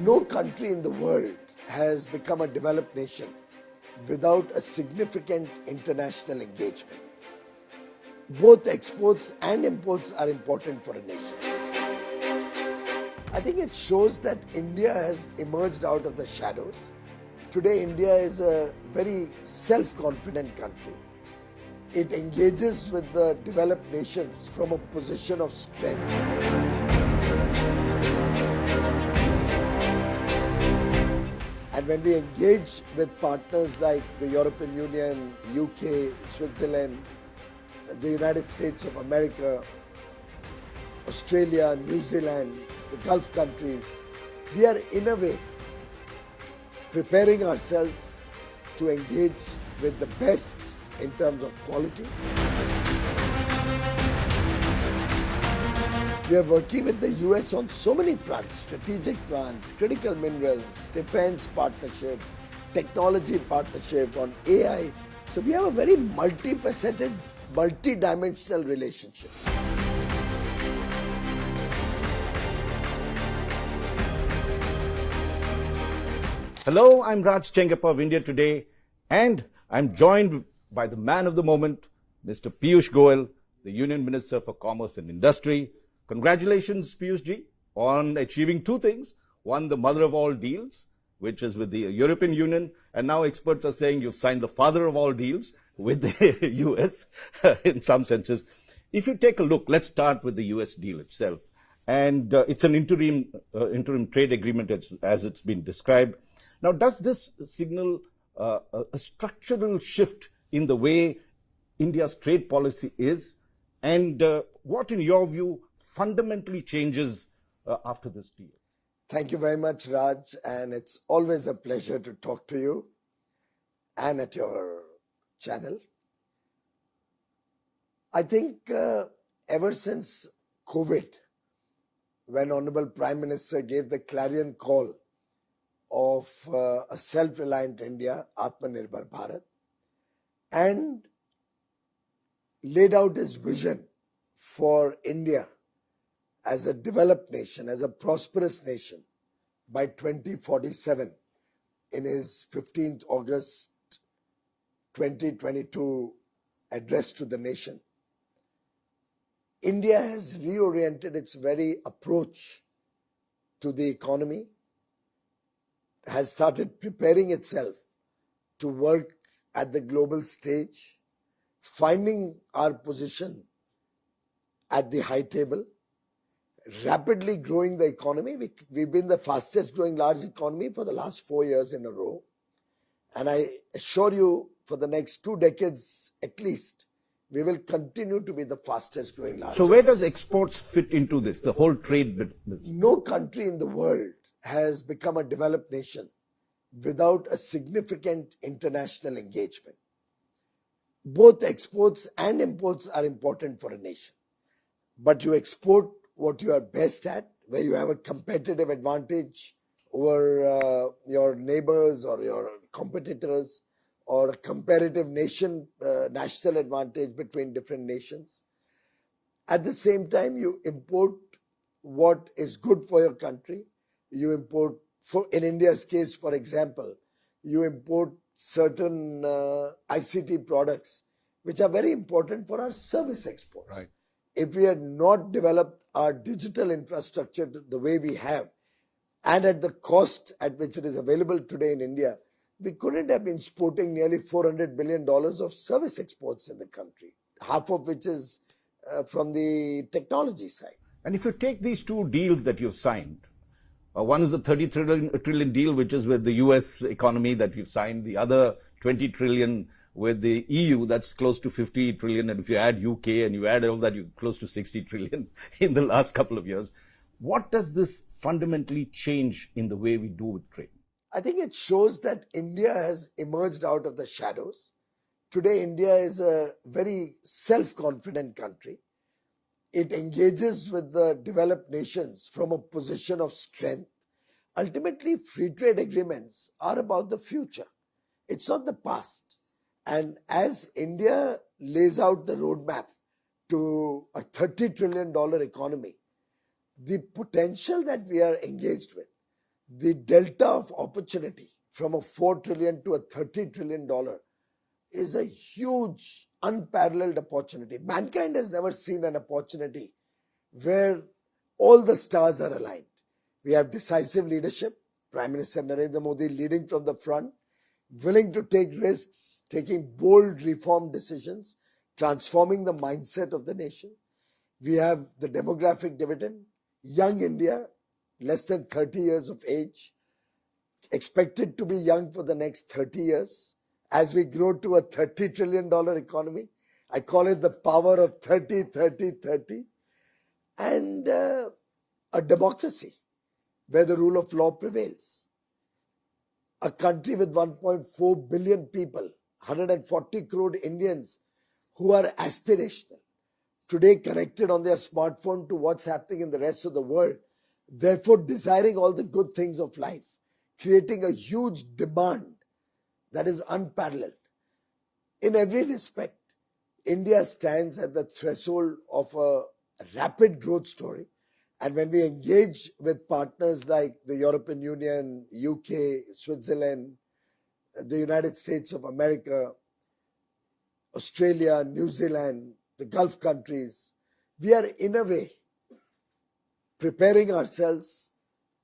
No country in the world has become a developed nation without a significant international engagement. Both exports and imports are important for a nation. I think it shows that India has emerged out of the shadows. Today, India is a very self-confident country. It engages with the developed nations from a position of strength. And when we engage with partners like the European Union, UK, Switzerland, the United States of America, Australia, New Zealand, the Gulf countries, we are in a way preparing ourselves to engage with the best in terms of quality. We are working with the US on so many fronts: strategic fronts, critical minerals, defense partnership, technology partnership, on AI. So we have a very multifaceted, multi-dimensional relationship. Hello, I'm Raj Chengappa of India Today, and I'm joined by the man of the moment, Mr. Piyush Goyal, the Union Minister for Commerce and Industry. Congratulations, Piyush ji, on achieving two things. One, the mother of all deals, which is with the European Union, and now experts are saying you've signed the father of all deals with the US in some senses. If you take a look, let's start with the US deal itself. And it's an interim trade agreement as it's been described. Now, does this signal a structural shift in the way India's trade policy is? And what, in your view, fundamentally changes after this deal? Thank you very much, Raj. And it's always a pleasure to talk to you and at your channel. I think ever since COVID, when Honorable Prime Minister gave the clarion call of a self-reliant India, Atmanirbhar Bharat, and laid out his vision for India as a developed nation, as a prosperous nation by 2047 in his 15th August 2022 address to the nation. India has reoriented its very approach to the economy, has started preparing itself to work at the global stage, finding our position at the high table, rapidly growing the economy. We've been the fastest growing large economy for the last 4 years in a row. And I assure you, for the next 2 decades at least, we will continue to be the fastest growing large So where does exports fit into this, the whole trade business? No country in the world has become a developed nation without a significant international engagement. Both exports and imports are important for a nation. But you export what you are best at, where you have a competitive advantage over your neighbors or your competitors, or a comparative national advantage between different nations. At the same time, you import what is good for your country. You import, in India's case, for example, you import certain ICT products which are very important for our service exports. Right. If we had not developed our digital infrastructure the way we have, and at the cost at which it is available today in India, we couldn't have been exporting nearly $400 billion of service exports in the country, half of which is from the technology side. And if you take these two deals that you've signed, one is the 30 trillion deal, which is with the US economy that you've signed, the other 20 trillion with the EU, that's close to 50 trillion. And if you add UK and you add all that, you're close to 60 trillion in the last couple of years. What does this fundamentally change in the way we do with trade? I think it shows that India has emerged out of the shadows. Today, India is a very self-confident country. It engages with the developed nations from a position of strength. Ultimately, free trade agreements are about the future. It's not the past. And as India lays out the roadmap to a $30 trillion economy, the potential that we are engaged with, The delta of opportunity from a $4 trillion to a $30 trillion is a huge, unparalleled opportunity. Mankind has never seen an opportunity where all the stars are aligned. We have decisive leadership, Prime Minister Narendra Modi leading from the front, willing to take risks, taking bold reform decisions, transforming the mindset of the nation. We have the demographic dividend, young India, less than 30 years of age, expected to be young for the next 30 years as we grow to a $30 trillion economy. I call it the power of 30, 30, 30. And a democracy where the rule of law prevails. A country with 1.4 billion people, 140 crore Indians who are aspirational, today connected on their smartphone to what's happening in the rest of the world, therefore desiring all the good things of life, creating a huge demand that is unparalleled. In every respect, India stands at the threshold of a rapid growth story. And when we engage with partners like the European Union, UK, Switzerland, the United States of America, Australia, New Zealand, the Gulf countries, we are in a way preparing ourselves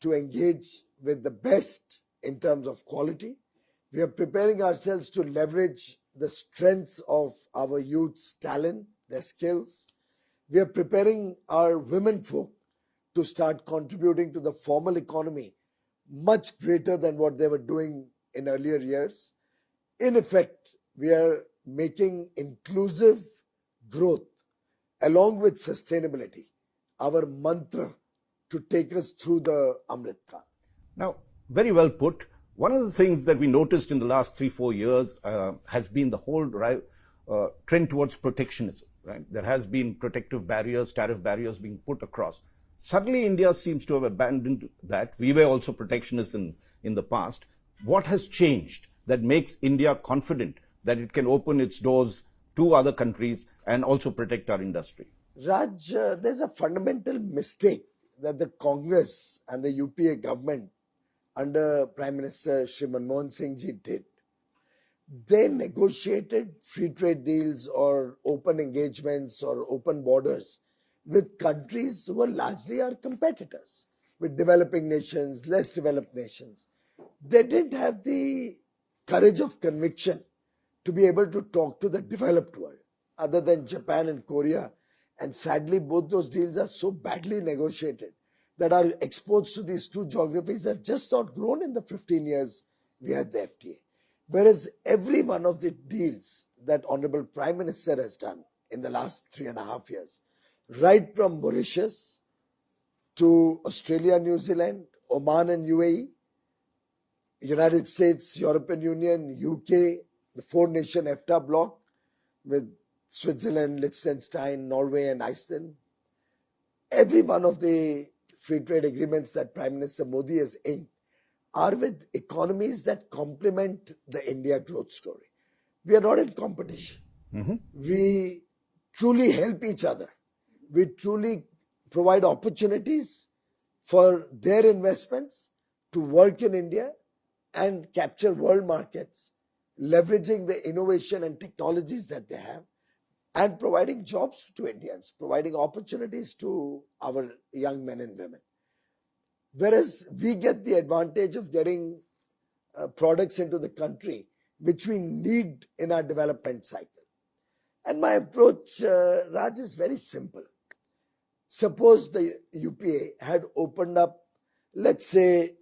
to engage with the best in terms of quality. We are preparing ourselves to leverage the strengths of our youth's talent, their skills. We are preparing our women folk to start contributing to the formal economy much greater than what they were doing in earlier years. In effect, we are making inclusive growth along with sustainability our mantra to take us through the Amrit Kaal. Now, very well put. One of the things that we noticed in the last 3-4 years has been the whole trend towards protectionism. Right? There has been protective barriers, tariff barriers being put across. Suddenly, India seems to have abandoned that. We were also protectionists in the past. What has changed that makes India confident that it can open its doors to other countries and also protect our industry? Raj, there's a fundamental mistake that the Congress and the UPA government under Prime Minister Shri Manmohan Singh ji did. They negotiated free trade deals or open engagements or open borders with countries who are largely our competitors, with developing nations, less developed nations. They didn't have the courage of conviction to be able to talk to the developed world, other than Japan and Korea. And sadly, both those deals are so badly negotiated that our exports to these two geographies have just not grown in the 15 years we had the FTA. Whereas every one of the deals that Honorable Prime Minister has done in the last 3.5 years, right from Mauritius to Australia, New Zealand, Oman and UAE, United States, European Union, UK, the four-nation EFTA bloc with Switzerland, Liechtenstein, Norway and Iceland. Every one of the free trade agreements that Prime Minister Modi has inked are with economies that complement the India growth story. We are not in competition. We truly help each other. We truly provide opportunities for their investments to work in India and capture world markets, leveraging the innovation and technologies that they have and providing jobs to Indians, providing opportunities to our young men and women. Whereas we get the advantage of getting products into the country which we need in our development cycle. And my approach, Raj, is very simple. Suppose the UPA had opened up, let's say,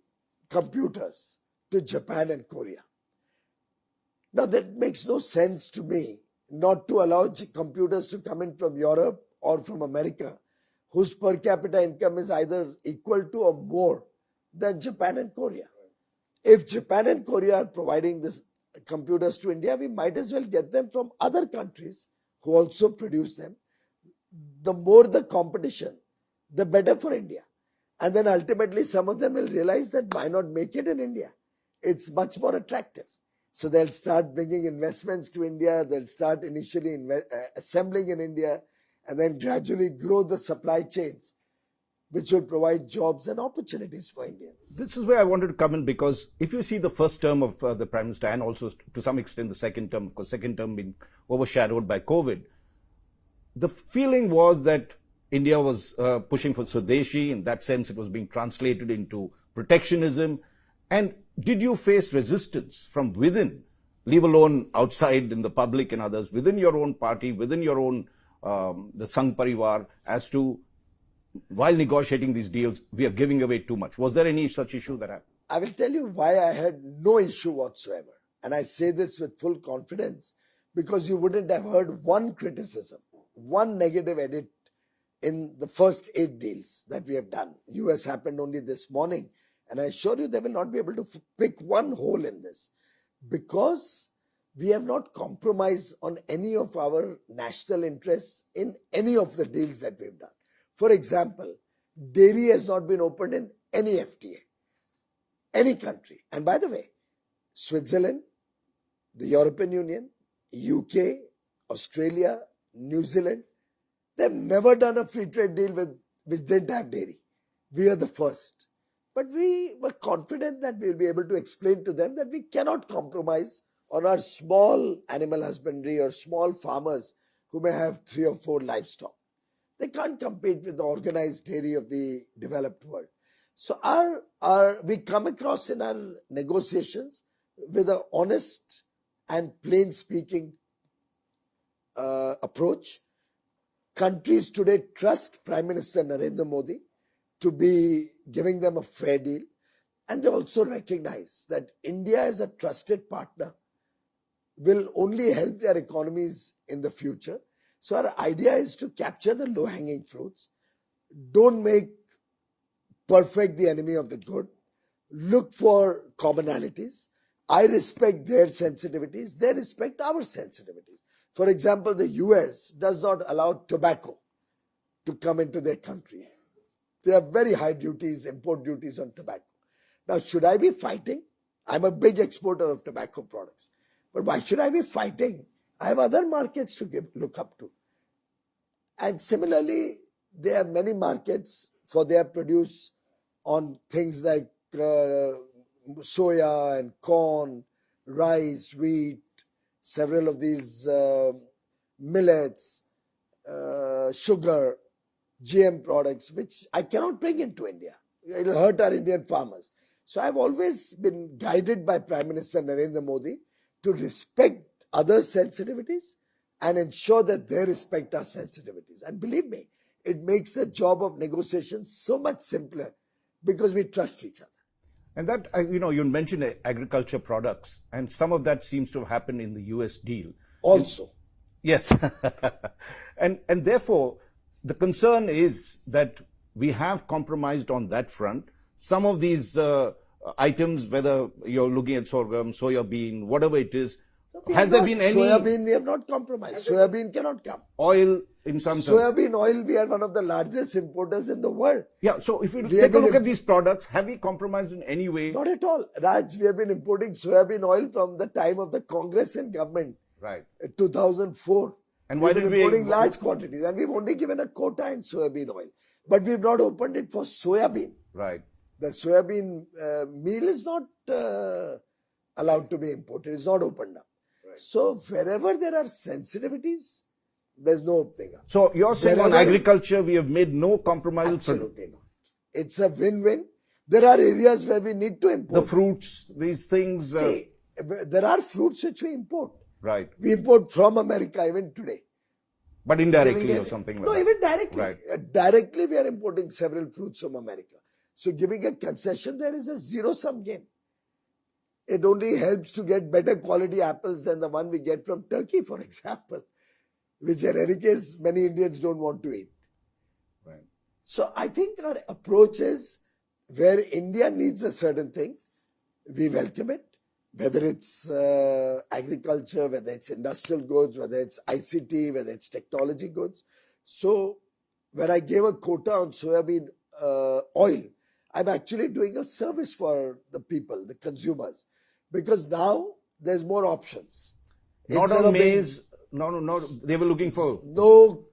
computers to Japan and Korea. Now that makes no sense to me not to allow computers to come in from Europe or from America, whose per capita income is either equal to or more than Japan and Korea. If Japan and Korea are providing these computers to India, we might as well get them from other countries who also produce them. The more the competition, the better for India. And then ultimately some of them will realize that why not make it in India? It's much more attractive. So they'll start bringing investments to India. They'll start initially assembling in India and then gradually grow the supply chains. which will provide jobs and opportunities for Indians. This is where I wanted to come in, because if you see the first term of the Prime Minister, and also to some extent the second term, of course, second term being overshadowed by COVID, the feeling was that India was pushing for Swadeshi. In that sense, it was being translated into protectionism. And did you face resistance from within, leave alone outside in the public and others, within your own party, within your own, the Sangh Parivar, as to, while negotiating these deals, we are giving away too much? Was there any such issue that happened? I will tell you why I had no issue whatsoever. And I say this with full confidence, because you wouldn't have heard one criticism, one negative edit in the first 8 deals that we have done. US happened only this morning. And I assure you they will not be able to pick one hole in this, because we have not compromised on any of our national interests in any of the deals that we've done. For example, dairy has not been opened in any FTA, any country. And by the way, Switzerland, the European Union, UK, Australia, New Zealand, they've never done a free trade deal which didn't have dairy. We are the first. But we were confident that we'll be able to explain to them that we cannot compromise on our small animal husbandry or small farmers who may have 3 or 4 livestock. They can't compete with the organized dairy of the developed world. So we come across in our negotiations with an honest and plain speaking approach. Countries today trust Prime Minister Narendra Modi to be giving them a fair deal. And they also recognize that India as a trusted partner will only help their economies in the future. So our idea is to capture the low-hanging fruits. Don't make perfect the enemy of the good. Look for commonalities. I respect their sensitivities. They respect our sensitivities. For example, the US does not allow tobacco to come into their country. They have very high duties, import duties on tobacco. Now, should I be fighting? I'm a big exporter of tobacco products. But why should I be fighting? I have other markets to look up to. And similarly, there are many markets for their produce on things like soya and corn, rice, wheat, several of these millets, sugar, GM products, which I cannot bring into India. It will hurt our Indian farmers. So I've always been guided by Prime Minister Narendra Modi to respect other sensitivities and ensure that they respect our sensitivities. And believe me, it makes the job of negotiation so much simpler because we trust each other. And that, you mentioned agriculture products, and some of that seems to have happened in the US deal. Also. Yes. and therefore, the concern is that we have compromised on that front. Some of these items, whether you're looking at sorghum, soya bean, whatever it is, has there been any... Soya bean, we have not compromised. Soya bean cannot come. Oil, in some terms. Soya bean oil, we are one of the largest importers in the world. Yeah, so if you take a look at these products, have we compromised in any way? Not at all. Raj, we have been importing soya bean oil from the time of the Congress and government. Right. 2004. And why did we... importing large quantities, and we've only given a quota in soya bean oil. But we've not opened it for soya bean. Right. The soya bean meal is not allowed to be imported. It's not opened up. Right. So wherever there are sensitivities, there's no opening up. So you're saying on agriculture, we have made no compromises? Absolutely not. It's a win-win. There are areas where we need to import. The fruits, these things... See, there are fruits which we import. Right. We import from America even today. But indirectly or something like that? No, even directly. Right. Directly we are importing several fruits from America. So giving a concession there is a zero-sum game. It only helps to get better quality apples than the one we get from Turkey, for example, which in any case many Indians don't want to eat. Right. So I think our approach is where India needs a certain thing, we welcome it. Whether it's agriculture, whether it's industrial goods, whether it's ICT, whether it's technology goods. So when I gave a quota on soybean oil, I'm actually doing a service for the people, the consumers, because now there's more options. Not on maize. No. They were looking for... No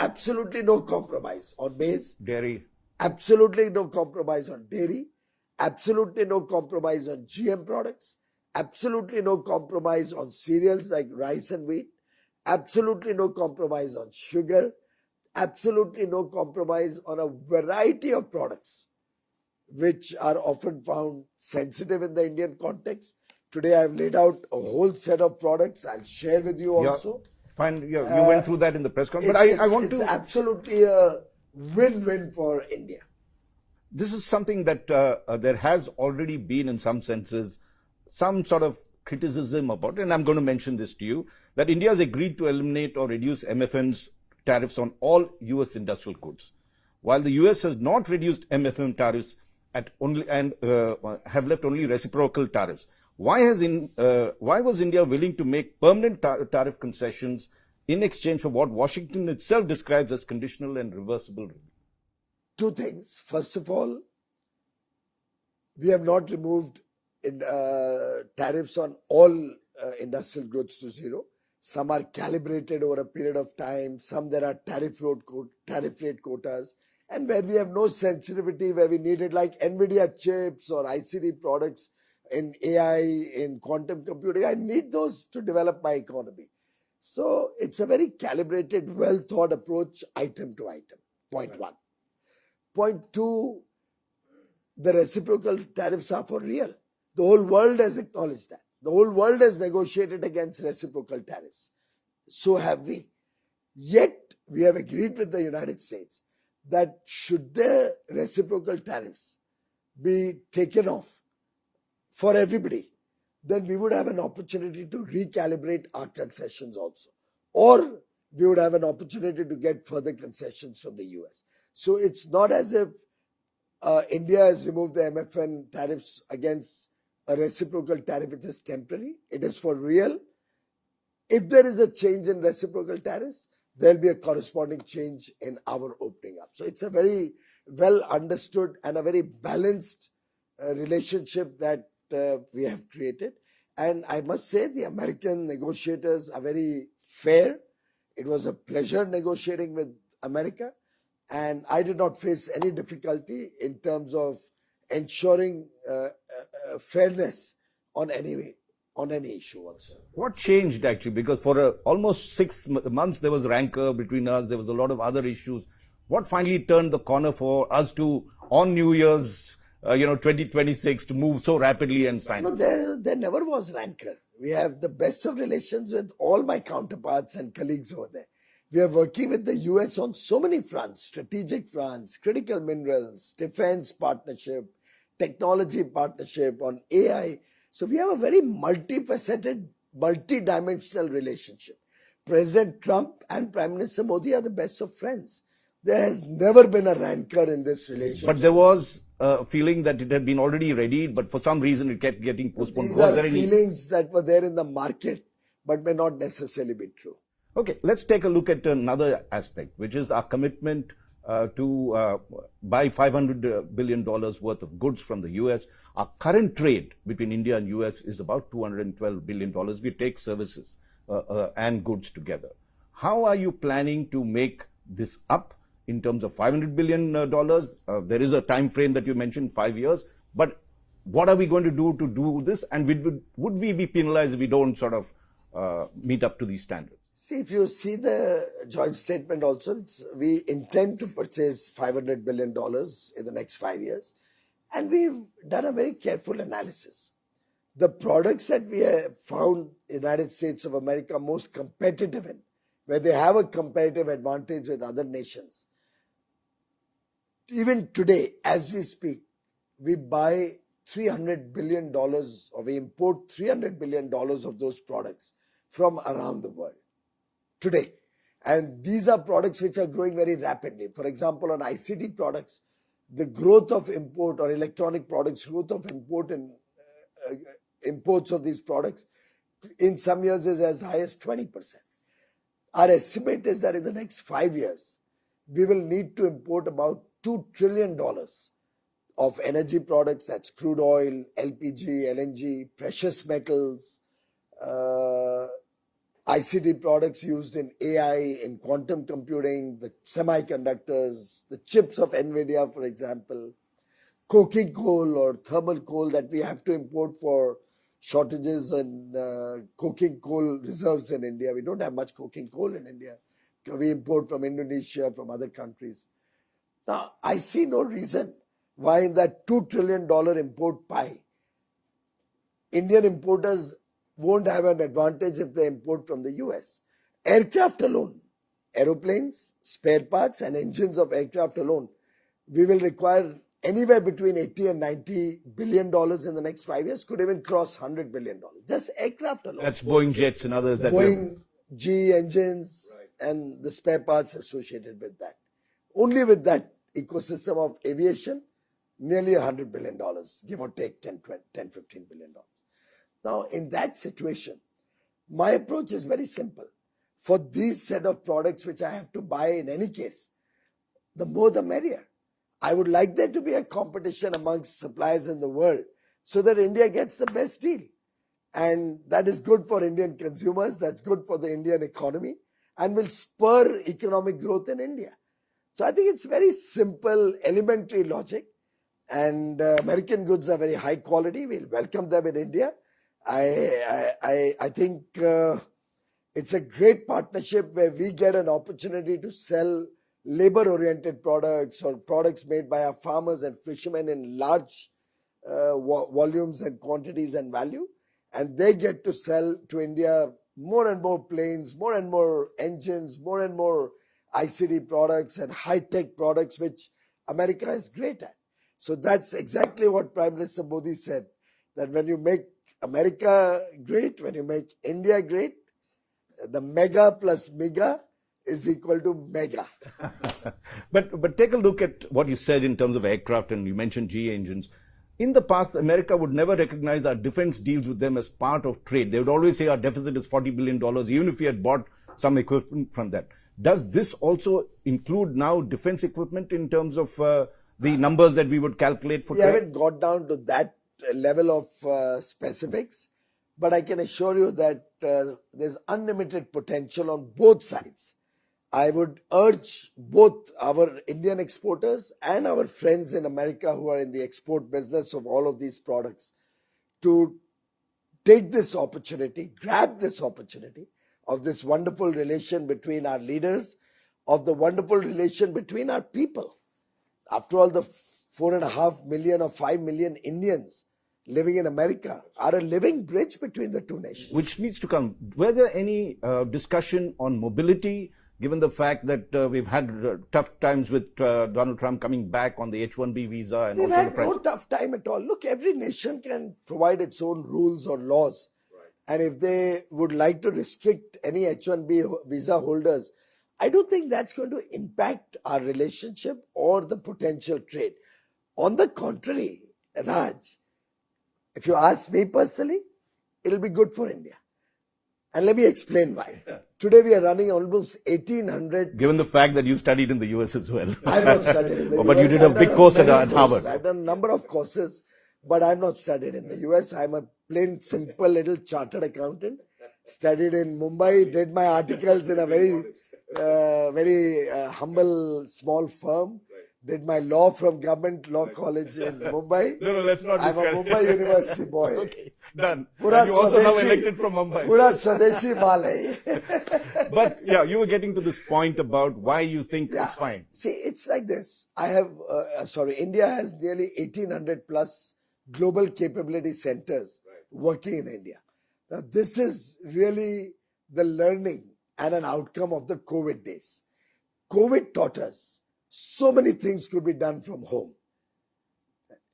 absolutely no compromise on maize, Dairy. absolutely no compromise on dairy, absolutely no compromise on GM products, absolutely no compromise on cereals like rice and wheat, absolutely no compromise on sugar, absolutely no compromise on a variety of products which are often found sensitive in the Indian context. Today I've laid out a whole set of products I'll share with you Yeah, also. fine. Yeah, you went through that in the press conference. But I want It's to. absolutely a win-win for India. This is something that there has already been, in some senses, some sort of criticism about, and I'm going to mention this to you, that India has agreed to eliminate or reduce MFN's tariffs on all US industrial goods, while the US has not reduced MFN tariffs at only and have left only reciprocal tariffs. Why was India willing to make permanent tariff concessions in exchange for what Washington itself describes as conditional and reversible? Two things. First of all, we have not removed tariffs on all industrial goods to zero. Some are calibrated over a period of time. Some there are tariff rate quotas. And where we have no sensitivity, where we need it, like NVIDIA chips or ICT products in AI, in quantum computing, I need those to develop my economy. So it's a very calibrated, well thought approach, item to item. Point one. Point two, the reciprocal tariffs are for real. The whole world has acknowledged that. The whole world has negotiated against reciprocal tariffs. So have we. Yet, we have agreed with the United States that should the reciprocal tariffs be taken off for everybody, then we would have an opportunity to recalibrate our concessions also. Or we would have an opportunity to get further concessions from the US. So it's not as if India has removed the MFN tariffs against a reciprocal tariff which is temporary. It is for real. If there is a change in reciprocal tariffs, there'll be a corresponding change in our opening up. So it's a very well understood and a very balanced relationship that we have created. And I must say the American negotiators are very fair. It was a pleasure negotiating with America. And I did not face any difficulty in terms of ensuring fairness on any issue also. What changed actually? Because for almost 6 months there was rancor between us. There was a lot of other issues. What finally turned the corner for us to, on New Year's, 2026, to move so rapidly and sign? No, there never was rancor. We have the best of relations with all my counterparts and colleagues over there. We are working with the US on so many fronts: strategic fronts, critical minerals, defense partnership, technology partnership, on AI. So we have a very multifaceted, multi-dimensional relationship. President Trump and Prime Minister Modi are the best of friends. There has never been a rancor in this relationship. But there was a feeling that it had been already ready, but for some reason it kept getting postponed. These are feelings that were there in the market, but may not necessarily be true. Okay, let's take a look at another aspect, which is our commitment to buy $500 billion worth of goods from the US. Our current trade between India and US is about $212 billion. We take services and goods together. How are you planning to make this up in terms of $500 billion? There is a time frame that you mentioned, 5 years. But what are we going to do this? And would we be penalized if we don't sort of meet up to these standards? See, if you see the joint statement also, we intend to purchase $500 billion in the next 5 years. And we've done a very careful analysis. The products that we have found United States of America most competitive in, where they have a competitive advantage with other nations. Even today, as we speak, we buy $300 billion, or we import $300 billion of those products from around the world today. And these are products which are growing very rapidly. For example, on ICT products, the growth of import, or electronic products, growth of import and imports of these products in some years is as high as 20%. Our estimate is that in the next 5 years, we will need to import about $2 trillion of energy products, that's crude oil, LPG, LNG, precious metals, ICT products used in AI, in quantum computing, the semiconductors, the chips of NVIDIA, for example, coking coal or thermal coal that we have to import for shortages in coking coal reserves in India. We don't have much coking coal in India. We import from Indonesia, from other countries. Now, I see no reason why in that $2 trillion import pie, Indian importers won't have an advantage if they import from the US. Aircraft alone, aeroplanes, spare parts and engines of aircraft alone, we will require anywhere between 80 and 90 billion dollars in the next 5 years, could even cross $100 billion. Just aircraft alone. That's Boeing jets and others. That Boeing, GE engines, and the spare parts associated with that. Only with that ecosystem of aviation, nearly $100 billion, give or take 10, 15 billion dollars. Now, in that situation, my approach is very simple. For these set of products which I have to buy in any case, the more the merrier. I would like there to be a competition amongst suppliers in the world so that India gets the best deal. And that is good for Indian consumers, that's good for the Indian economy, and will spur economic growth in India. So I think it's very simple, elementary logic, and American goods are very high quality. We'll welcome them in India. I think it's a great partnership where we get an opportunity to sell labor-oriented products or products made by our farmers and fishermen in large volumes and quantities and value. And they get to sell to India more and more planes, more and more engines, more and more ICT products and high-tech products, which America is great at. So that's exactly what Prime Minister Modi said, that when you make America great, when you make India great, the mega plus mega is equal to mega. But take a look at what you said in terms of aircraft, and you mentioned GE engines. In the past, America would never recognize our defense deals with them as part of trade. They would always say our deficit is $40 billion, even if we had bought some equipment from that. Does this also include now defense equipment in terms of the numbers that we would calculate for we trade? We haven't got down to that level of specifics, but I can assure you that there's unlimited potential on both sides. I would urge both our Indian exporters and our friends in America who are in the export business of all of these products to take this opportunity, grab this opportunity of this wonderful relation between our leaders, of the wonderful relation between our people. After all, the 4.5 million or 5 million Indians living in America are a living bridge between the two nations. Which needs to come. Were there any discussion on mobility, given the fact that we've had tough times with Donald Trump coming back on the H-1B visa? And We've also had no tough time at all. Look, every nation can provide its own rules or laws. Right. And if they would like to restrict any H-1B visa holders, I don't think that's going to impact our relationship or the potential trade. On the contrary, Raj, if you ask me personally, it'll be good for India. And let me explain why. Today we are running almost 1,800. Given the fact that you studied in the US as well. I've not studied in the US. But you did a big course at Harvard. I've done a number of courses, but I've not studied in the US. I'm a plain, simple little chartered accountant. Studied in Mumbai, did my articles in a very humble, small firm. Did my law from Government Law College in Mumbai. No, let's not I'm a Mumbai University boy. Okay, done. Pura you also now elected from Mumbai. Pura Swadeshi Malai. But yeah, you were getting to this point about why you think it's fine. See, it's like this. India has nearly 1,800 plus global capability centers working in India. Now, this is really the learning and an outcome of the COVID days. COVID taught us so many things could be done from home.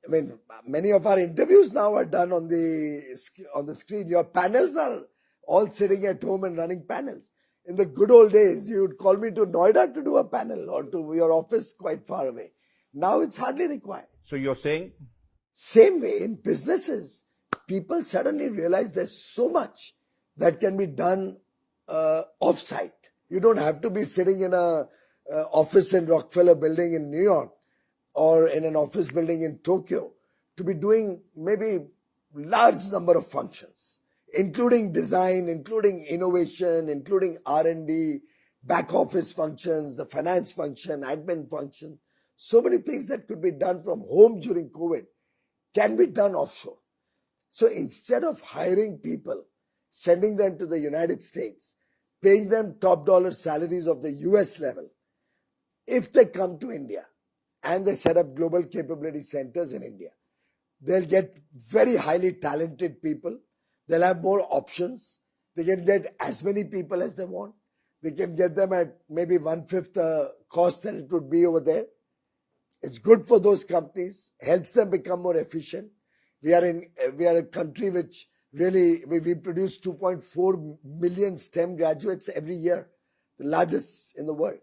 I mean, many of our interviews now are done on the screen. Your panels are all sitting at home and running panels. In the good old days, you would call me to Noida to do a panel or to your office quite far away. Now it's hardly required. So you're saying? Same way in businesses, people suddenly realize there's so much that can be done off-site. You don't have to be sitting in a office in Rockefeller building in New York or in an office building in Tokyo to be doing maybe large number of functions. including design, including innovation, including R&D, back office functions, the finance function, admin function. So many things that could be done from home during COVID can be done offshore. So instead of hiring people, sending them to the United States, paying them top dollar salaries of the US level, if they come to India and they set up global capability centers in India, they'll get very highly talented people. They'll have more options. They can get as many people as they want. They can get them at maybe 1/5 the cost that it would be over there. It's good for those companies, helps them become more efficient. We are a country which really, we produce 2.4 million STEM graduates every year, the largest in the world.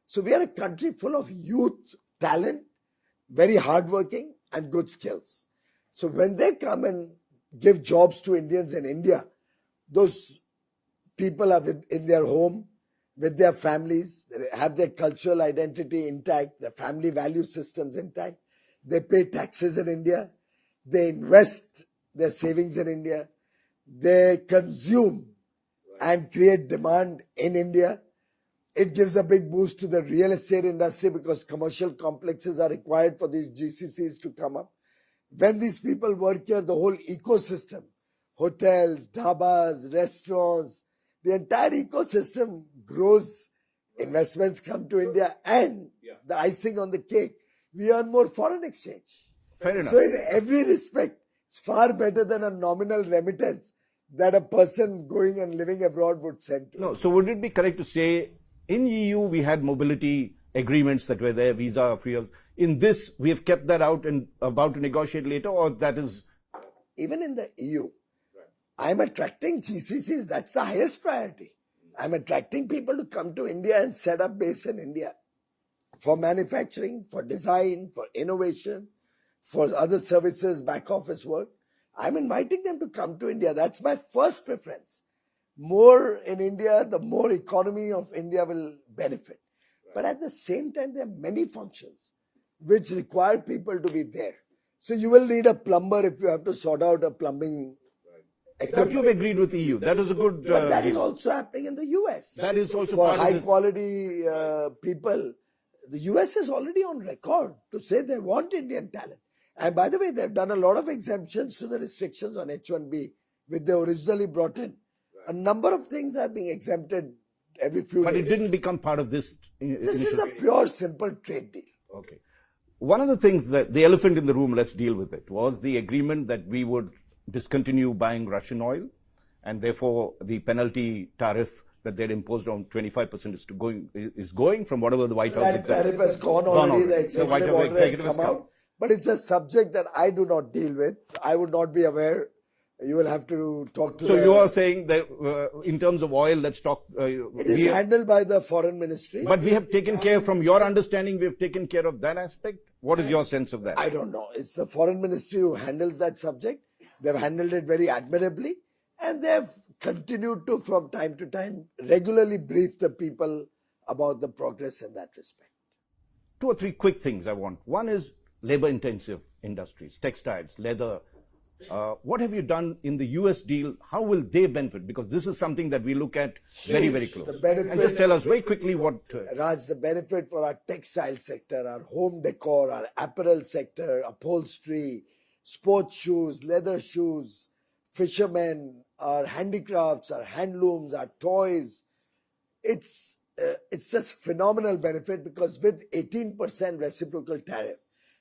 So we are a country full of youth, talent, very hardworking and good skills. So when they come and give jobs to Indians in India, those people are in their home, with their families, they have their cultural identity intact, their family value systems intact. They pay taxes in India. They invest their savings in India. They consume and create demand in India. It gives a big boost to the real estate industry because commercial complexes are required for these GCCs to come up. When these people work here, the whole ecosystem, hotels, dhabas, restaurants, the entire ecosystem grows. Investments come to India, and the icing on the cake, we earn more foreign exchange. Fair enough. So in every respect, it's far better than a nominal remittance that a person going and living abroad would send to. No, so would it be correct to say in EU we had mobility agreements that were there, visa free? In this, we have kept that out and about to negotiate later, or that is... Even in the EU, I'm attracting GCCs. That's the highest priority. I'm attracting people to come to India and set up base in India for manufacturing, for design, for innovation, for other services, back office work. I'm inviting them to come to India. That's my first preference. More in India, the more economy of India will benefit. But at the same time, there are many functions which require people to be there. So you will need a plumber if you have to sort out a plumbing. But you've agreed with EU. That is a good... But that is also happening in the US. That is also for part high of this. quality people. The US is already on record to say they want Indian talent. And by the way, they've done a lot of exemptions to the restrictions on H1B, which they originally brought in. A number of things are being exempted every few days. But it didn't become part of this. This is a pure, simple trade deal. Okay. One of the things that the elephant in the room, let's deal with it, was the agreement that we would discontinue buying Russian oil, and therefore the penalty tariff that they'd imposed on 25% is going from whatever the White House... That tariff has gone already. The executive order has come out. But it's a subject that I do not deal with. I would not be aware. You will have to talk to So you are saying that in terms of oil, let's talk... it is handled by the foreign ministry. But we have taken care, from your understanding, we have taken care of that aspect? What is your sense of that? I don't know. It's the foreign ministry who handles that subject. They've handled it very admirably. And they've continued to, from time to time, regularly brief the people about the progress in that respect. 2 or 3 quick things I want. One is labor-intensive industries, textiles, leather. What have you done in the US deal? How will they benefit? Because this is something that we look at very, very close. And just tell us very quickly what... Raj, the benefit for our textile sector, our home decor, our apparel sector, upholstery, sports shoes, leather shoes, fishermen, our handicrafts, our handlooms, our toys. It's just phenomenal benefit because with 18% reciprocal tariff,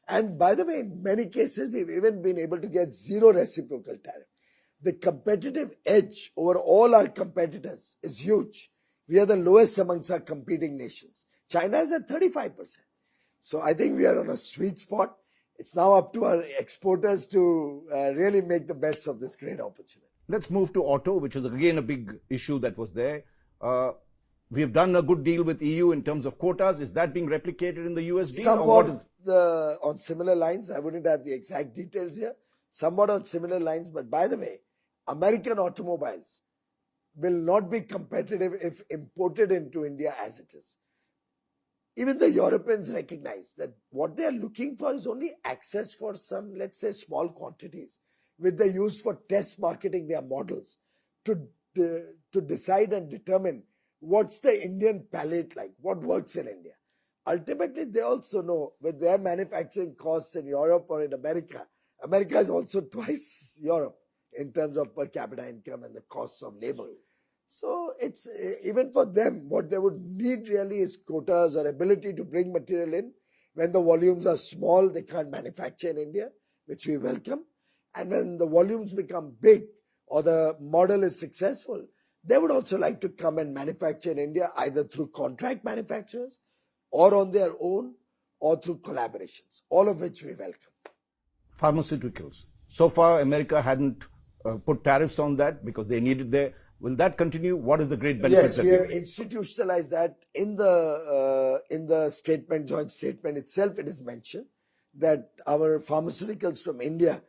and by the way, in many cases, we've even been able to get 0 reciprocal tariff. The competitive edge over all our competitors is huge. We are the lowest amongst our competing nations. China is at 35%. So I think we are on a sweet spot. It's now up to our exporters to really make the best of this great opportunity. Let's move to auto, which is again a big issue that was there. We have done a good deal with EU in terms of quotas. Is that being replicated in the US deal? Somewhat on similar lines. I wouldn't have the exact details here. Somewhat on similar lines. But by the way, American automobiles will not be competitive if imported into India as it is. Even the Europeans recognize that what they are looking for is only access for some, let's say, small quantities, which they use for test marketing their models. to decide and determine what's the Indian palate like, what works in India. Ultimately, they also know with their manufacturing costs in Europe or in America, America is also twice Europe in terms of per capita income and the costs of labor. So it's even for them, what they would need really is quotas or ability to bring material in. When the volumes are small, they can't manufacture in India, which we welcome. And when the volumes become big or the model is successful, they would also like to come and manufacture in India either through contract manufacturers or on their own or through collaborations, all of which we welcome. Pharmaceuticals. So far, America hadn't put tariffs on that because they needed their. Will that continue? What is the great benefit? Yes, we have institutionalized that in the statement, joint statement itself. It is mentioned that our pharmaceuticals from India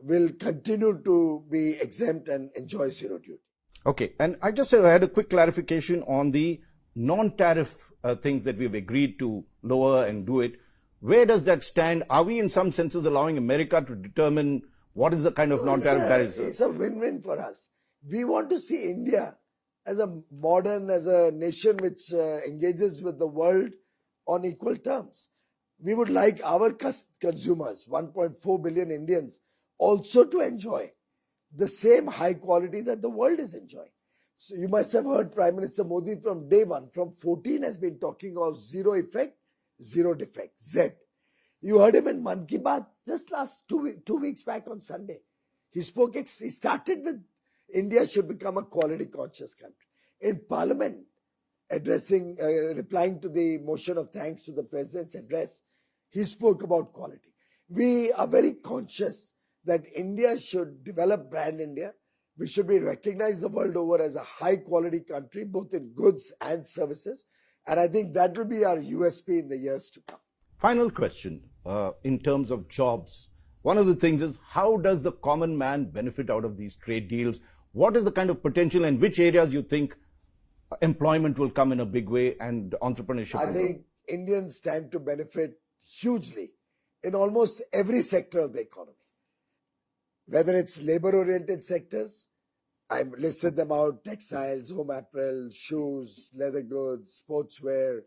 will continue to be exempt and enjoy zero duty. Okay, and I just had a quick clarification on the non-tariff things that we've agreed to lower and do it. Where does that stand? Are we in some senses allowing America to determine what is the kind of non-tariff tariffs? It's a win-win for us. We want to see India as a modern, as a nation which engages with the world on equal terms. We would like our consumers, 1.4 billion Indians, also to enjoy the same high quality that the world is enjoying. So you must have heard Prime Minister Modi from day one, from 14 has been talking of zero effect, zero defect, Z. You heard him in Man Ki Baat just last 2 weeks back on Sunday. He started with India should become a quality conscious country. In Parliament, replying to the motion of thanks to the President's address, he spoke about quality. We are very conscious that India should develop brand India. We should be recognized the world over as a high quality country, both in goods and services. And I think that will be our USP in the years to come. Final question in terms of jobs. One of the things is, how does the common man benefit out of these trade deals? What is the kind of potential and which areas you think employment will come in a big way and entrepreneurship? I think Indians stand to benefit hugely in almost every sector of the economy. Whether it's labor-oriented sectors, I've listed them out: textiles, home apparel, shoes, leather goods, sportswear,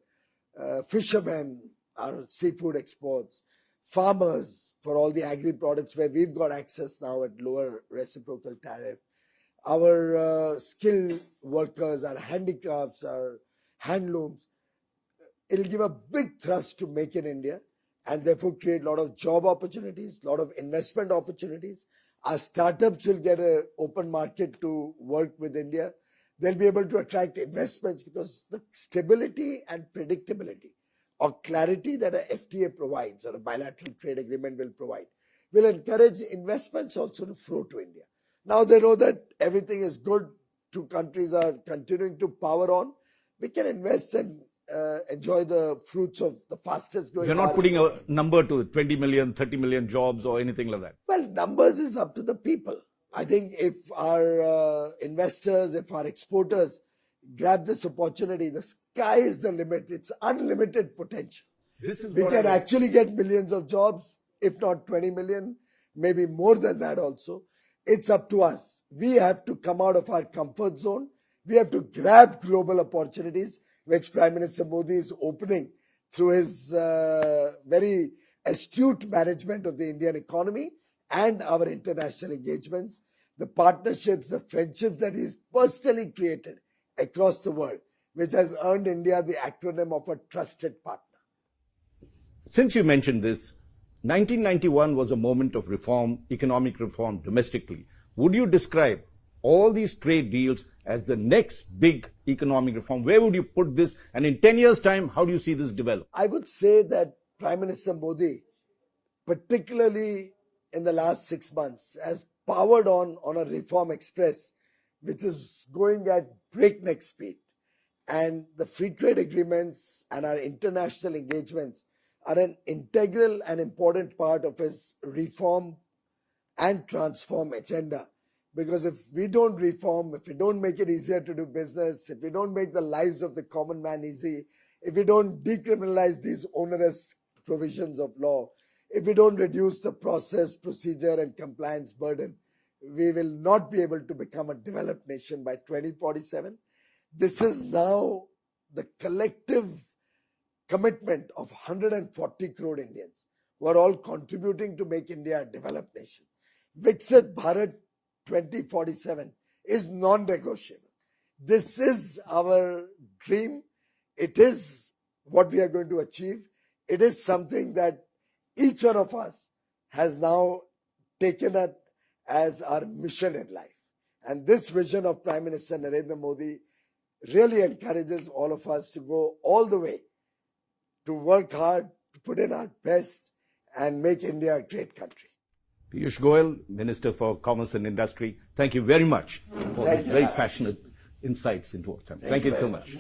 fishermen, our seafood exports, farmers for all the agri products where we've got access now at lower reciprocal tariff, our skilled workers, our handicrafts, our handlooms. It'll give a big thrust to Make in India and therefore create a lot of job opportunities, a lot of investment opportunities. Our startups will get an open market to work with India. They'll be able to attract investments because the stability and predictability or clarity that a FTA provides or a bilateral trade agreement will provide will encourage investments also to flow to India. Now they know that everything is good, two countries are continuing to power on. We can invest and enjoy the fruits of the fastest growing. You're not putting a number to 20 million, 30 million jobs or anything like that. Well, numbers is up to the people. I think if our investors, if our exporters grab this opportunity, the sky is the limit. It's unlimited potential. We can actually get millions of jobs, if not 20 million, maybe more than that also. It's up to us. We have to come out of our comfort zone. We have to grab global opportunities, which Prime Minister Modi is opening through his very astute management of the Indian economy and our international engagements, the partnerships, the friendships that he's personally created across the world, which has earned India the acronym of a trusted partner. Since you mentioned this, 1991 was a moment of reform, economic reform domestically. Would you describe all these trade deals as the next big economic reform? Where would you put this? And in 10 years' time, how do you see this develop? I would say that Prime Minister Modi, particularly in the last 6 months, has powered on a reform express, which is going at breakneck speed. And the free trade agreements and our international engagements are an integral and important part of his reform and transform agenda. Because if we don't reform, if we don't make it easier to do business, if we don't make the lives of the common man easy, if we don't decriminalize these onerous provisions of law, if we don't reduce the process, procedure and compliance burden, we will not be able to become a developed nation by 2047. This is now the collective commitment of 140 crore Indians who are all contributing to make India a developed nation. Viksit Bharat 2047 is non-negotiable. This is our dream. It is what we are going to achieve. It is something that each one of us has now taken it as our mission in life. And this vision of Prime Minister Narendra Modi really encourages all of us to go all the way, to work hard, to put in our best and make India a great country. Piyush Goyal, Minister for Commerce and Industry, thank you very much for these very passionate insights into what's happening. Thank you so much.